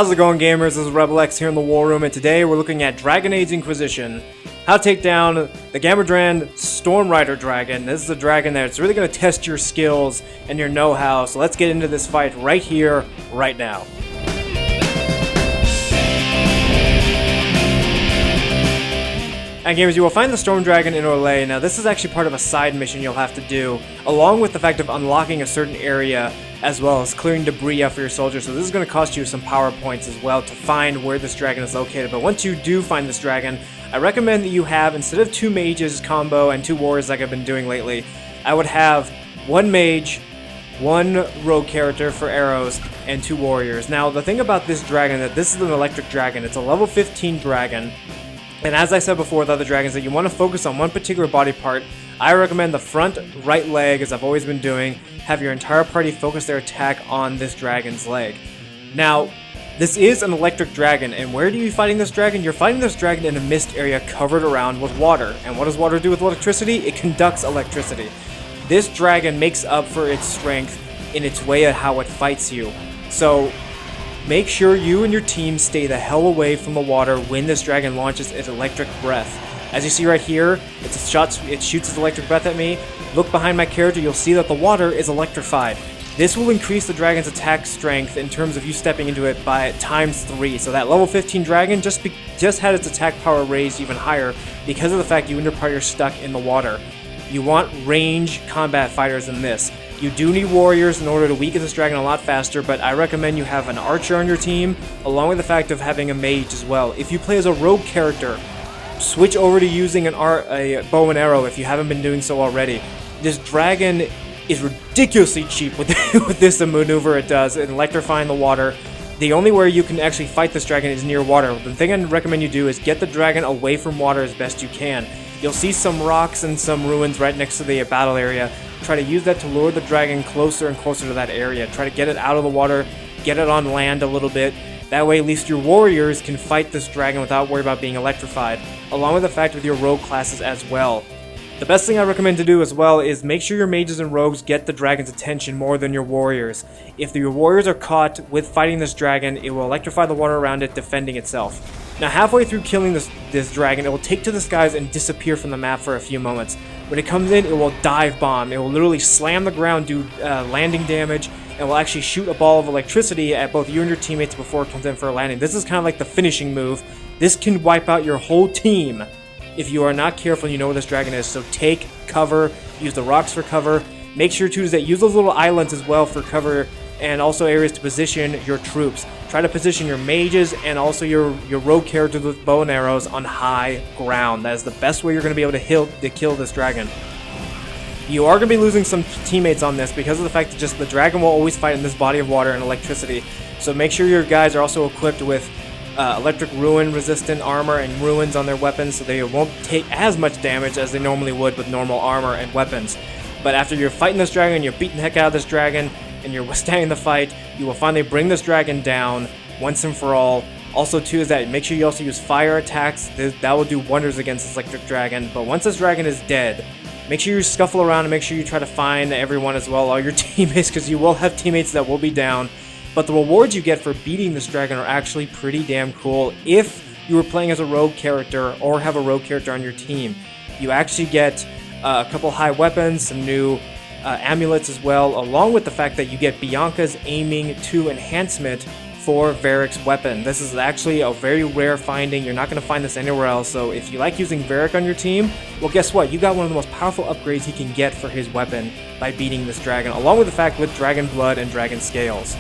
How's it going, gamers? This is RebelX here in the War Room, and today we're looking at Dragon Age Inquisition. How to take down the Gamordan Stormrider Dragon. This is a dragon that's really going to test your skills and your know-how, so let's get into this fight right here, right now. And gamers, you will find the Storm Dragon in Orlais. Now this is actually part of a side mission you'll have to do, along with the fact of unlocking a certain area, as well as clearing debris out for your soldiers. So this is going to cost you some power points as well to find where this dragon is located. But once you do find this dragon, I recommend that you have, instead of 2 mages combo and 2 warriors like I've been doing lately, I would have 1 mage, 1 rogue character for arrows, and 2 warriors. Now the thing about this dragon, that this is an electric dragon. It's a level 15 dragon. And as I said before with other dragons, that you want to focus on one particular body part. I recommend the front right leg, as I've always been doing. Have your entire party focus their attack on this dragon's leg. Now, this is an electric dragon, and where are you fighting this dragon? You're fighting this dragon in a mist area covered around with water. And what does water do with electricity? It conducts electricity. This dragon makes up for its strength in its way of how it fights you. So make sure you and your team stay the hell away from the water when this dragon launches its electric breath. As you see right here, it shoots its electric breath at me. Look behind my character, you'll see that the water is electrified. This will increase the dragon's attack strength in terms of you stepping into it by ×3. So that level 15 dragon just had its attack power raised even higher because of the fact you and your party are stuck in the water. You want range combat fighters in this. You do need warriors in order to weaken this dragon a lot faster, but I recommend you have an archer on your team, along with the fact of having a mage as well. If you play as a rogue character, switch over to using a bow and arrow if you haven't been doing so already. This dragon is ridiculously cheap with this maneuver it does in electrifying the water. The only way you can actually fight this dragon is near water. The thing I recommend you do is get the dragon away from water as best you can. You'll see some rocks and some ruins right next to the battle area. Try to use that to lure the dragon closer and closer to that area. Try to get it out of the water, get it on land a little bit. That way at least your warriors can fight this dragon without worrying about being electrified, along with the fact with your rogue classes as well. The best thing I recommend to do as well is make sure your mages and rogues get the dragon's attention more than your warriors. If your warriors are caught with fighting this dragon, it will electrify the water around it, defending itself. Now halfway through killing this dragon, it will take to the skies and disappear from the map for a few moments. When it comes in, it will dive bomb. It will literally slam the ground, do landing damage, and will actually shoot a ball of electricity at both you and your teammates before it comes in for a landing. This is kind of like the finishing move. This can wipe out your whole team if you are not careful and you know where this dragon is. So take cover, use the rocks for cover. Make sure to use those little islands as well for cover, and also areas to position your troops. Try to position your mages and also your rogue characters with bow and arrows on high ground. That is the best way you're going to be able to kill this dragon. You are going to be losing some teammates on this because of the fact that just the dragon will always fight in this body of water and electricity. So make sure your guys are also equipped with electric ruin resistant armor and ruins on their weapons, so they won't take as much damage as they normally would with normal armor and weapons. But after you're fighting this dragon, you're beating the heck out of this dragon, and you're withstanding the fight, you will finally bring this dragon down once and for all. Also too is that make sure you also use fire attacks. That will do wonders against this electric dragon. But once this dragon is dead, make sure you scuffle around and make sure you try to find everyone as well, all your teammates, because you will have teammates that will be down. But the rewards you get for beating this dragon are actually pretty damn cool if you were playing as a rogue character or have a rogue character on your team. You actually get a couple high weapons, some new amulets as well, along with the fact that you get Bianca's Aiming 2 enhancement for Varric's weapon. This is actually a very rare finding. You're not going to find this anywhere else, so if you like using Varric on your team, well guess what? You got one of the most powerful upgrades he can get for his weapon by beating this dragon, along with the fact with Dragon Blood and Dragon Scales.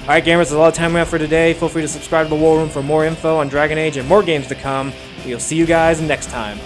Alright gamers, that's a lot of time we have for today. Feel free to subscribe to the War Room for more info on Dragon Age and more games to come. We'll see you guys next time.